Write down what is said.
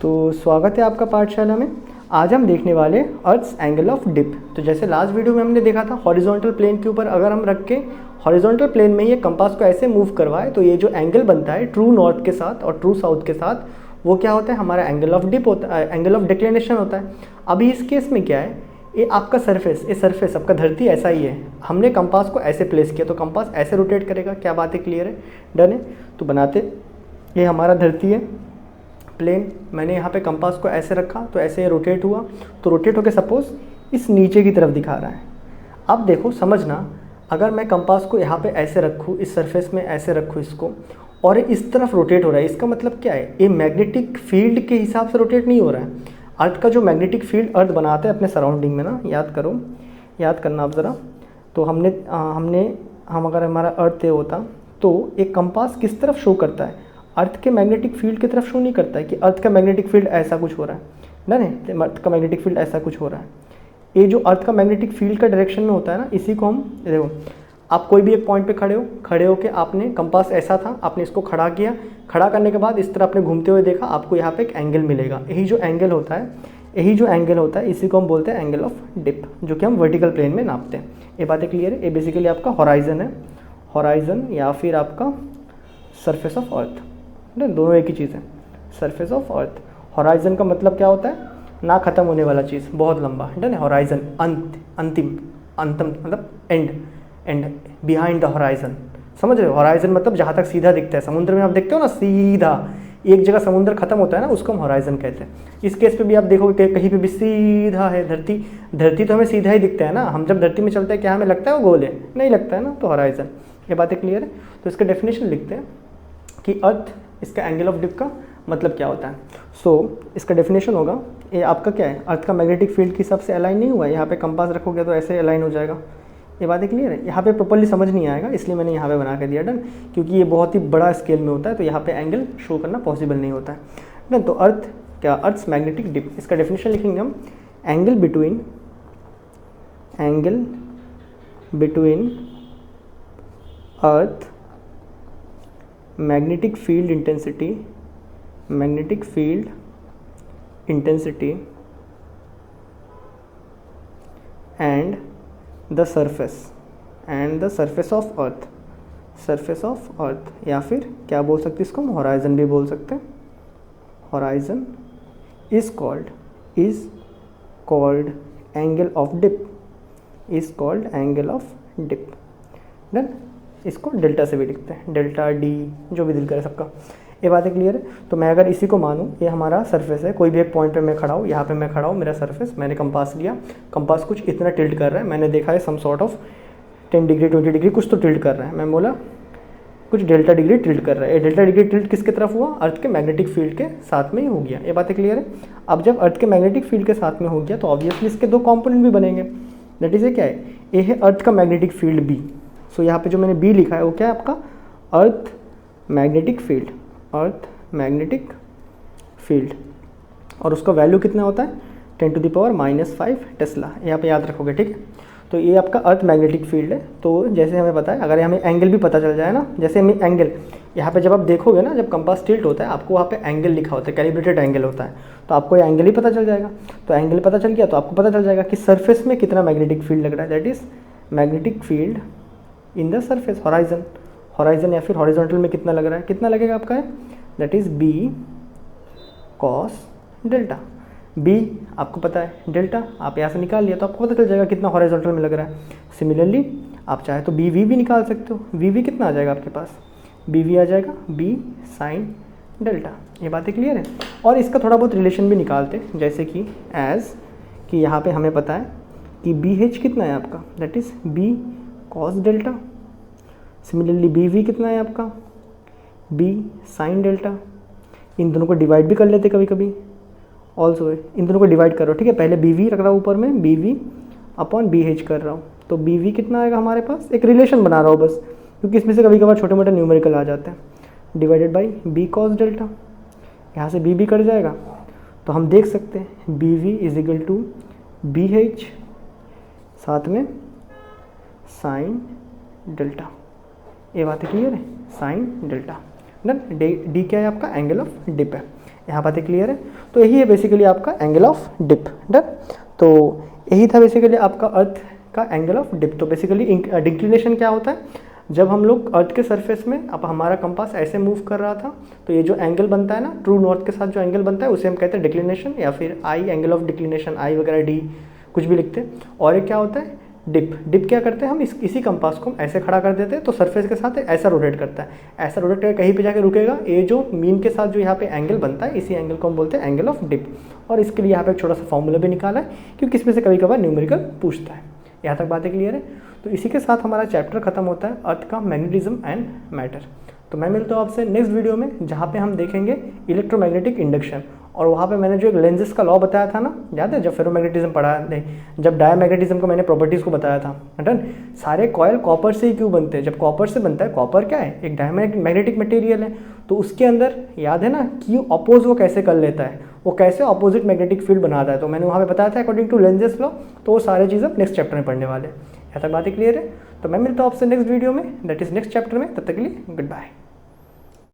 तो स्वागत है आपका पाठशाला में। आज हम देखने वाले अर्थ्स एंगल ऑफ डिप। तो जैसे लास्ट वीडियो में हमने देखा था हॉरिजॉन्टल प्लेन के ऊपर अगर हम रख के हॉरिजॉन्टल प्लेन में ये कंपास को ऐसे मूव करवाए तो ये जो एंगल बनता है ट्रू नॉर्थ के साथ और ट्रू साउथ के साथ, वो क्या होता है, हमारा एंगल ऑफ डिप होता है, एंगल ऑफ डिक्लिनेशन होता है। अभी इस केस में क्या है, ये आपका सरफेस, ये सरफेस आपका धरती ऐसा ही है, हमने कंपास को ऐसे प्लेस किया तो कंपास ऐसे रोटेट करेगा। क्या बात है, क्लियर है, डन है। तो बनाते, ये हमारा धरती है प्लेन, मैंने यहाँ पे कंपास को ऐसे रखा तो ऐसे रोटेट हुआ, तो रोटेट होकर सपोज इस नीचे की तरफ दिखा रहा है। अब देखो समझना, अगर मैं कंपास को यहाँ पे ऐसे रखूँ, इस सरफेस में ऐसे रखूँ इसको, और इस तरफ रोटेट हो रहा है, इसका मतलब क्या है, ये मैग्नेटिक फील्ड के हिसाब से रोटेट नहीं हो रहा है। अर्थ का जो मैग्नेटिक फील्ड अर्थ बनाते हैं अपने सराउंडिंग में ना, याद करो, याद करना आप ज़रा। तो हम अगर हमारा अर्थ ये होता तो एक कंपास किस तरफ शो करता है, अर्थ के मैग्नेटिक फील्ड की तरफ शो नहीं करता है कि अर्थ का मैग्नेटिक फील्ड ऐसा कुछ हो रहा है, ना नहीं, अर्थ का मैग्नेटिक फील्ड ऐसा कुछ हो रहा है। ये जो अर्थ का मैग्नेटिक फील्ड का डायरेक्शन में होता है ना, इसी को हम देखो, आप कोई भी एक पॉइंट पे खड़े हो के आपने कंपास ऐसा था, आपने इसको खड़ा किया, खड़ा करने के बाद इस तरह आपने घूमते हुए देखा, आपको यहाँ पे एक एंगल मिलेगा। यही जो एंगल होता है इसी को हम बोलते हैं एंगल ऑफ डिप, जो कि हम वर्टिकल प्लेन में नापते हैं। ये बातें क्लियर है। ये बेसिकली आपका हॉराइजन है, हॉराइजन या फिर आपका सरफेस ऑफ अर्थ, दोनों एक ही चीज़ है। सरफेस ऑफ अर्थ, हॉराइजन का मतलब क्या होता है, ना ख़त्म होने वाला चीज़, बहुत लंबा, डन है। हॉराइजन अंतम मतलब एंड बिहाइंड द हॉराइजन, समझ रहे हो। हॉराइजन मतलब जहाँ तक सीधा दिखता है, समुद्र में आप देखते हो ना सीधा एक जगह समुद्र खत्म होता है ना, उसको हम हॉराइजन कहते हैं। इस केस पे भी आप देखोगे कहीं पे भी सीधा है, धरती तो हमें सीधा ही दिखता है ना, हम जब धरती में चलते हैं क्या हमें लगता है वो गोल है, नहीं लगता है ना, तो हॉराइजन। ये बातें क्लियर है। तो इसका डेफिनेशन लिखते हैं कि अर्थ, इसका एंगल ऑफ डिप का मतलब क्या होता है। सो इसका डेफिनेशन होगा, ये आपका क्या है, अर्थ का मैग्नेटिक फील्ड के हिसाब से अलाइन नहीं हुआ है, यहाँ पे कंपास रखोगे तो ऐसे अलाइन हो जाएगा। ये बातें क्लियर है। यहाँ पे प्रॉपर्ली समझ नहीं आएगा, इसलिए मैंने यहाँ पे बना के दिया, डन, क्योंकि ये बहुत ही बड़ा स्केल में होता है तो यहाँ पे एंगल शो करना पॉसिबल नहीं होता है, डन। तो अर्थ क्या, अर्थ्स मैग्नेटिक डिप, इसका डेफिनेशन लिखेंगे हम, angle between earth magnetic field intensity and the surface of earth, या फिर क्या बोल सकते हैं इसको हम, horizon भी बोल सकते हैं। horizon is called angle of dip, done. इसको डेल्टा से भी लिखते हैं, डेल्टा डी, जो भी दिल करे सबका। ये बातें क्लियर है। तो मैं अगर इसी को मानूँ, ये हमारा सरफेस है, कोई भी एक पॉइंट पे मैं खड़ा हूँ, यहाँ पे मैं खड़ा हूँ, मेरा सरफेस, मैंने कंपास लिया, कंपास कुछ इतना टिल्ट कर रहा है, मैंने देखा है some sort of 10 degree 20 degree कुछ तो टिल्ट कर रहा है, मैं बोला कुछ डेल्टा डिग्री टिल्ट कर रहा है। ये डेल्टा डिग्री टिल्ट किसके तरफ हुआ, अर्थ के मैग्नेटिक फील्ड के साथ में ही हो गया। ये बातें क्लियर है। अब जब अर्थ के मैग्नेटिक फील्ड के साथ में हो गया तो ऑब्वियसली इसके दो कॉम्पोनेंट भी बनेंगे, दैट इज़, ये क्या है, ये है अर्थ का मैग्नेटिक फील्ड बी। सो यहाँ पे जो मैंने बी लिखा है वो क्या है आपका, अर्थ मैग्नेटिक फील्ड, और उसका वैल्यू कितना होता है 10⁻⁵ टेस्ला, यहाँ पे याद रखोगे, ठीक है। तो ये आपका अर्थ मैग्नेटिक फील्ड है। तो जैसे हमें पता है, अगर हमें एंगल भी पता चल जाए ना, जैसे हमें एंगल यहाँ पे जब आप देखोगे ना, जब कंपास टिल्ट होता है आपको वहाँ पे एंगल लिखा होता है, कैलिब्रेटेड एंगल होता है, तो आपको ये एंगल ही पता चल जाएगा। तो एंगल पता चल गया तो आपको पता चल जाएगा कि सरफेस में कितना मैग्नेटिक फील्ड लग रहा है, that is magnetic field in the surface, horizon या फिर हॉरिजॉन्टल में कितना लग रहा है, कितना लगेगा आपका है, that is b cos delta. B आपको पता है, डेल्टा आप यहाँ से निकाल लिया तो आपको पता चल जाएगा कितना हॉरिजॉन्टल में लग रहा है। सिमिलरली आप चाहे तो बी वी भी निकाल सकते हो, वी वी कितना आ जाएगा आपके पास, बी वी आ जाएगा बी साइन डेल्टा। ये बातें क्लियर है। और इसका थोड़ा बहुत रिलेशन भी निकालते, जैसे कि एज कि यहाँ पे हमें पता है कि बी एच कितना है आपका, that is b cos delta. Similarly b v कितना है आपका, बी साइन डेल्टा। इन दोनों को डिवाइड भी कर लेते कभी कभी, ऑल्सो इन दोनों को डिवाइड करो, ठीक है। पहले बी वी रख रहा हूँ ऊपर में, b v upon b h कर रहा हूँ, तो बी वी कितना आएगा हमारे पास, एक रिलेशन बना रहा हूँ बस, क्योंकि इसमें से कभी कभार छोटे मोटे न्यूमेरिकल आ जाते हैं, divided by b cos delta. यहाँ से बी कट जाएगा तो हम देख सकते हैं b v is equal to b h साथ में साइन डेल्टा। ये बात क्लियर है, साइन डेल्टा, डन। डी क्या है आपका, एंगल ऑफ डिप है। यहाँ बातें क्लियर है। तो यही है बेसिकली आपका एंगल ऑफ डिप। डन। तो यही था बेसिकली आपका अर्थ का एंगल ऑफ डिप। तो बेसिकली डिक्लिनेशन क्या होता है, जब हम लोग अर्थ के सरफेस में, अब हमारा कंपास ऐसे मूव कर रहा था तो ये जो एंगल बनता है ना ट्रू नॉर्थ के साथ जो एंगल बनता है उसे हम कहते हैं डिक्लिनेशन, या फिर आई एंगल ऑफ डिक्लिनेशन, आई वगैरह डी कुछ भी लिखते हैं। और एक क्या होता है डिप। डिप क्या करते हैं हम इसी कंपास को हम ऐसे खड़ा कर देते हैं तो सरफेस के साथ ऐसा रोटेट करता है, ऐसा रोटेट करके कहीं पे जाके रुकेगा। ये जो मीन के साथ जो यहाँ पे एंगल बनता है इसी एंगल को हम बोलते हैं एंगल ऑफ डिप। और इसके लिए यहाँ पे एक छोटा सा फॉर्मूला भी निकाला है क्योंकि इसमें से कभी कभार न्यूमेरिकल पूछता है। यहाँ तक बातें क्लियर है। तो इसी के साथ हमारा चैप्टर खत्म होता है अर्थ का मैग्नेटिज्म एंड मैटर। तो मैं मिलता हूँ आपसे नेक्स्ट वीडियो में जहाँ पे हम देखेंगे इलेक्ट्रोमैग्नेटिक इंडक्शन। और वहाँ पे मैंने जो एक लेंजेस का लॉ बताया था ना, याद है जब फेरोमैग्नेटिज्म पढ़ा नहीं, जब डायमैग्नेटिज्म को मैंने प्रॉपर्टीज़ को बताया था। डन। सारे कॉयल कॉपर से ही क्यों बनते हैं, जब कॉपर से बनता है, कॉपर क्या है एक डायमैग्नेटिक मटेरियल है, तो उसके अंदर याद है ना कि अपोज वो कैसे कर लेता है, वो कैसे अपोजिट मैग्नेटिक फील्ड बनाता है। तो मैंने वहाँ पे बताया था अकॉर्डिंग टू लेंजेस लॉ। तो वो सारे चीज़ हम नेक्स्ट चैप्टर में पढ़ने वाले हैं। यहाँ तक बातें क्लियर है। तो मैं मिलता हूँ आपसे नेक्स्ट वीडियो में, दैट इज नेक्स्ट चैप्टर में। तब तक के लिए गुड बाय।